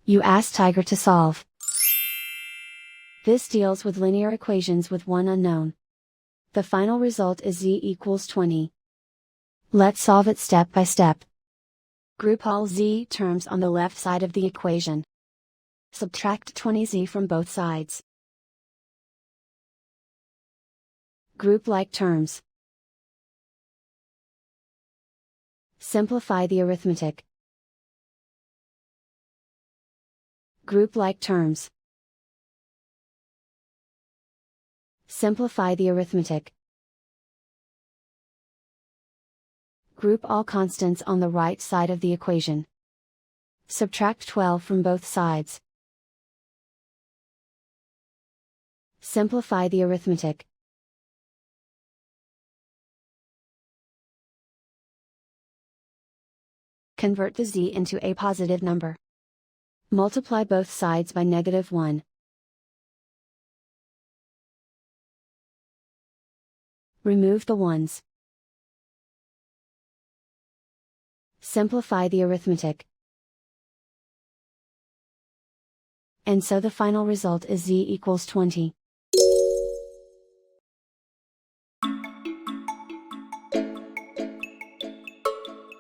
You ask Tiger to solve. This deals with linear equations with one unknown. The final result is z equals 20. Let's solve it step by step. Group all z terms on the left side of the equation. Subtract 20z from both sides. Group like terms. Simplify the arithmetic. Group like terms. Simplify the arithmetic. Group all constants on the right side of the equation. Subtract 12 from both sides. Simplify the arithmetic. Convert the z into a positive number. Multiply both sides by -1. Remove the ones. Simplify the arithmetic. And so the final result is z equals 20.